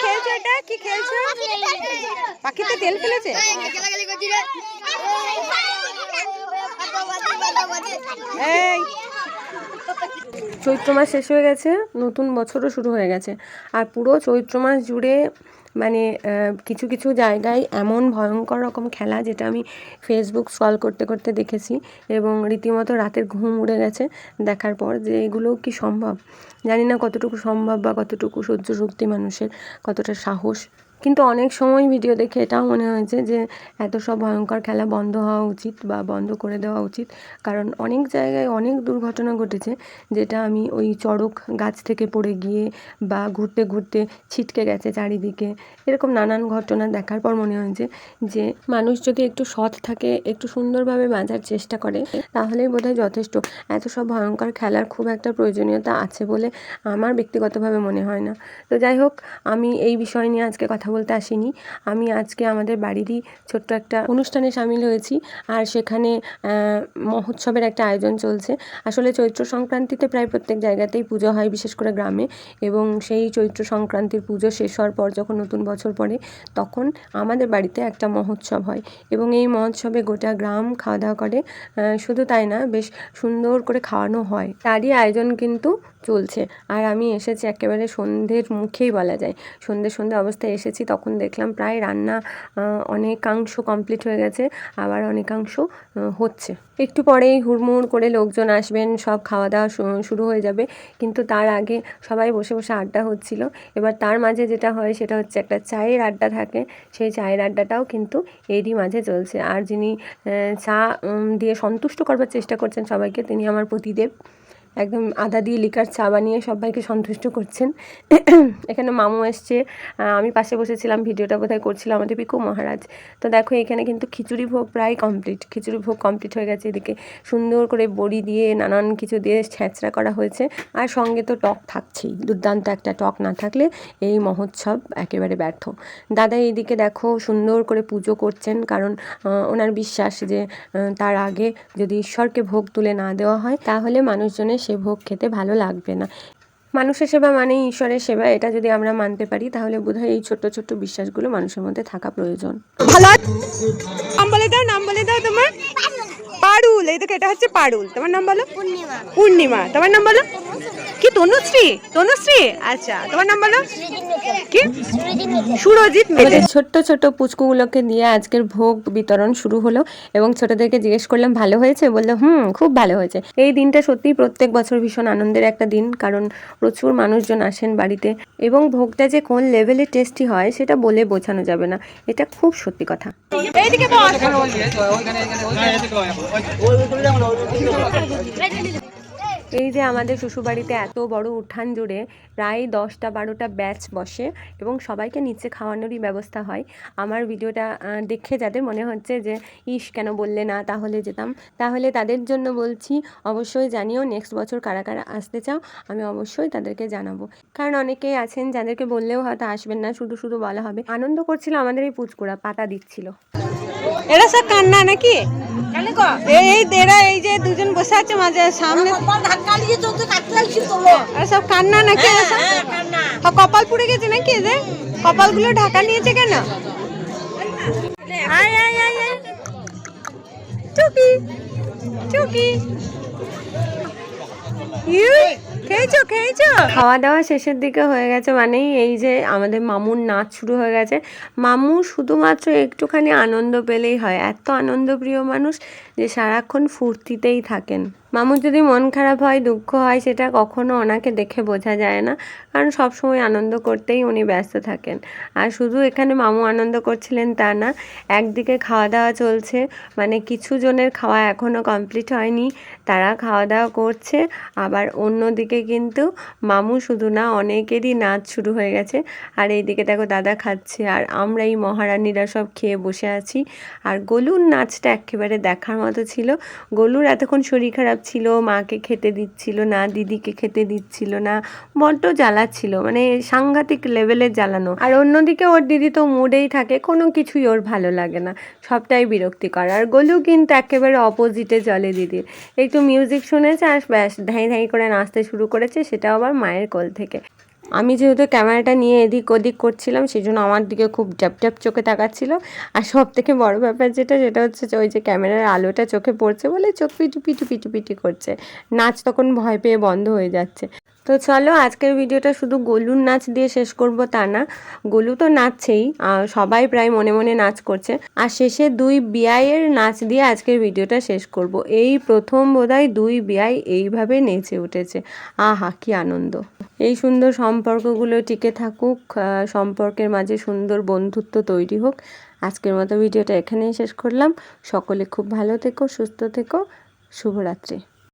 খেলছো এটা? কি খেলছো? পাখিতে তেল ফেলেছে? এই চৈত্র মাস শেষ হয়ে গেছে, নতুন বছরও শুরু হয়ে গেছে। আর পুরো চৈত্র মাস জুড়ে মানে কিছু কিছু জায়গায় এমন ভয়ঙ্কর রকম খেলা, যেটা আমি ফেসবুক স্ক্রল করতে করতে দেখেছি এবং রীতিমতো রাতের ঘুম উড়ে গেছে দেখার পর, যে এগুলো কি সম্ভব। জানি না কতটুকু সম্ভব বা কতটুকু সহ্য শক্তি মানুষের, কতটা সাহস। কিন্তু অনেক সময় ভিডিও দেখে এটাও মনে হয়েছে যে এত সব ভয়ঙ্কর খেলা বন্ধ হওয়া উচিত বা বন্ধ করে দেওয়া উচিত। কারণ অনেক জায়গায় অনেক দুর্ঘটনা ঘটেছে, যেটা আমি ওই চড়ক গাছ থেকে পড়ে গিয়ে বা ঘুরতে ঘুরতে ছিটকে গেছে চারিদিকে, এরকম নানান ঘটনা দেখার পর মনে হয়েছে যে মানুষ যদি একটু সৎ থাকে, একটু সুন্দরভাবে বাঁচার চেষ্টা করে, তাহলেই বোধহয় যথেষ্ট। এত সব ভয়ঙ্কর খেলার খুব একটা প্রয়োজনীয়তা আছে বলে আমার ব্যক্তিগতভাবে মনে হয় না। তো যাই হোক, আমি এই বিষয় নিয়ে আজকে কথা বলতে আসিনি। আমি আজকে আমাদের বাড়িরই ছোট্ট একটা অনুষ্ঠানে সামিল হয়েছি, আর সেখানে মহোৎসবের একটা আয়োজন চলছে। আসলে চৈত্র সংক্রান্তিতে প্রায় প্রত্যেক জায়গাতেই পুজো হয়, বিশেষ করে গ্রামে। এবং সেই চৈত্র সংক্রান্তির পুজো শেষ হওয়ার পর যখন নতুন বছর পড়ে, তখন আমাদের বাড়িতে একটা মহোৎসব হয় এবং এই মহোৎসবে গোটা গ্রাম খাওয়া দাওয়া করে। শুধু তাই না, বেশ সুন্দর করে খাওয়ানো হয়, তারই আয়োজন কিন্তু চলছে। আর আমি এসেছি একেবারে সন্ধ্যের মুখেই বলা যায়, সন্ধ্যে সন্ধ্যে অবস্থায় এসেছি। তখন দেখলাম প্রায় রান্না অনেকাংশ কমপ্লিট হয়ে গেছে, আবার অনেকাংশ হচ্ছে। একটু পরেই হুড়মুড় করে লোকজন আসবেন, সব খাওয়া দাওয়া শুরু হয়ে যাবে। কিন্তু তার আগে সবাই বসে বসে আড্ডা হচ্ছিল। এবার তার মাঝে যেটা হয় সেটা হচ্ছে একটা চায়ের আড্ডা থাকে, সেই চায়ের আড্ডাটাও কিন্তু এরই মাঝে চলছে। আর যিনি চা দিয়ে সন্তুষ্ট করবার চেষ্টা করছেন সবাইকে, তিনি আমার পতিদেব। একদম আদা দিয়ে লিকার চা বানিয়ে সবাইকে সন্তুষ্ট করছেন। এখানে মামু এসছে, আমি পাশে বসেছিলাম, ভিডিওটা বোধহয় করছিল আমাদের পিকু মহারাজ। তো দেখো এখানে কিন্তু খিচুড়ি ভোগ প্রায় কমপ্লিট, খিচুড়ি ভোগ কমপ্লিট হয়ে গেছে। এদিকে সুন্দর করে বড়ি দিয়ে নানান কিছু দিয়ে ছ্যাঁচড়া করা হয়েছে, আর সঙ্গে তো টক থাকছেই। দুর্দান্ত একটা টক না থাকলে এই মহোৎসব একেবারে ব্যর্থ। দাদা এইদিকে দেখো সুন্দর করে পুজো করছেন, কারণ ওনার বিশ্বাস যে তার আগে যদি ঈশ্বরকে ভোগ তুলে না দেওয়া হয়, তাহলে মানুষজনের সে ভোগ খেতে ভালো লাগবে না। মানুষের সেবা মানেই ঈশ্বরের সেবা, এটা যদি আমরা মানতে পারি, তাহলে বোধহয় এই ছোট্ট ছোট্ট বিশ্বাসগুলো মানুষের মধ্যে থাকা প্রয়োজন। ভালো নাম বলে দাও, নাম বলে দাও তোমার। পারুল, এই দেখো এটা হচ্ছে পারুল। তোমার নাম বলো। পূর্ণিমা। তোমার নাম বলো কি? তনুশ্রী। তনুশ্রী, আচ্ছা। তোমার নাম বলো কি? সুরজিৎ। ছোট্ট ছোট্ট পুচকুগুলোকে দিয়ে আজকের ভোগ বিতরণ শুরু হলো এবং ছোটদেরকে জিজ্ঞেস করলাম ভালো হয়েছে, বললো খুব ভালো হয়েছে। এই দিনটা সত্যিই প্রত্যেক বছর ভীষণ আনন্দের একটা দিন, কারণ প্রচুর মানুষজন আসেন বাড়িতে এবং ভোগটা যে কোন লেভেলে টেস্টি হয় সেটা বলে বোঝানো যাবে না, এটা খুব সত্যি কথা। এইদিকে এই যে আমাদের শ্বশুরবাড়িতে এত বড় উঠান জুড়ে প্রায় 10টা-12টা ব্যাচ বসে এবং সবাইকে নিচে খাওয়ানোরই ব্যবস্থা হয়। আমার ভিডিওটা দেখে যাদের মনে হচ্ছে যে ইস কেন বললে না, তাহলে যেতাম, তাহলে তাদের জন্য বলছি, অবশ্যই জানিও নেক্সট বছর কারা কারা আসতে চাও, আমি অবশ্যই তাদেরকে জানাবো। কারণ অনেকেই আছেন যাদেরকে বললেও হয়তো আসবেন না, শুধু শুধু বলা হবে। আনন্দ করছিল আমাদের এই পুচকুরা, পাতা দিচ্ছিল। এরা সব কান্না নাকি? এই এরা এই যে দুজন বসে আছে মাঝে সামনে, সব কান্না নাকি? কপাল পুড়ে গেছে নাকি? এদের কপালগুলো ঢাকা নিয়েছে কেন? চুকি চুকি খেয়েছো খেয়েছো? খাওয়া দাওয়া শেষের দিকে হয়ে গেছে, মানেই এই যে আমাদের মামুর নাচ শুরু হয়ে গেছে। মামু শুধুমাত্র একটুখানি আনন্দ পেলেই হয়, এত আনন্দপ্রিয় মানুষ যে সারাক্ষণ ফুর্তিতেই থাকেন। মামুর যদি মন খারাপ হয়, দুঃখ হয়, সেটা কখনো ওনাকে দেখে বোঝা যায় না, কারণ সবসময় আনন্দ করতেই উনি ব্যস্ত থাকেন। আর শুধু এখানে মামু আনন্দ করছিলেন তা না, একদিকে খাওয়া দাওয়া চলছে, মানে কিছু জনের খাওয়া এখনও কমপ্লিট হয়নি, তারা খাওয়া দাওয়া করছে। আবার অন্যদিকে কিন্তু মামু শুধু না, অনেকেরই নাচ শুরু হয়ে গেছে। আর এইদিকে দেখো দাদা খাচ্ছে, আর আমরা এই মহারানীরা সব খেয়ে বসে আছি। আর গোলুর নাচটা একেবারে দেখার মতো ছিল। গোলুর এতক্ষণ শরীর খারাপ ছিল, মাকে খেতে দিচ্ছিল না, দিদিকে খেতে দিচ্ছিল না, বড্ড জ্বালাচ্ছিল, মানে সাংঘাতিক লেভেলের জ্বালানো। আর অন্যদিকে ওর দিদি তো মুডেই থাকে, কোনো কিছুই ওর ভালো লাগে না, সবটাই বিরক্তিকর। আর গোলু কিন্তু একেবারে অপোজিটে চলে দিদির, একটু মিউজিক শুনেছে আর ব্যাস ধাই ধাই করে নাচতে শুরু করেছে, সেটাও আবার মায়ের কোল থেকে। আমি যেহেতু ক্যামেরাটা নিয়ে এদিক ওদিক করছিলাম সেই জন্য আমার দিকে খুব ড্যাপ ড্যাপ চোখে তাকাচ্ছিল। আর সব থেকে বড় ব্যাপার সেটা হচ্ছে যে ওই যে ক্যামেরার আলোটা চোখে পড়ছে বলে চোখ পিটু পিটু পিটু পিটু করছে। নাচ তখন ভয় পেয়ে বন্ধ হয়ে যাচ্ছে। তো চলো আজকের ভিডিওটা শুধু গোলুর নাচ দিয়ে শেষ করব তা না, গোলু তো নাচছেই, সবাই প্রায় মনে মনে নাচ করছে। আর শেষে 2 বিয়াইয়ের নাচ দিয়ে আজকের ভিডিওটা শেষ করব। এই প্রথম বোধহয় 2 বিয়াই এইভাবে নেচে উঠেছে। আহা কি আনন্দ! এই সুন্দর সম্পর্কগুলো টিকে থাকুক, সম্পর্কের মাঝে সুন্দর বন্ধুত্ব তৈরি হোক। আজকের মতো ভিডিওটা এখানেই শেষ করলাম। সকলে খুব ভালো থেকো, সুস্থ থেকো। শুভরাত্রি।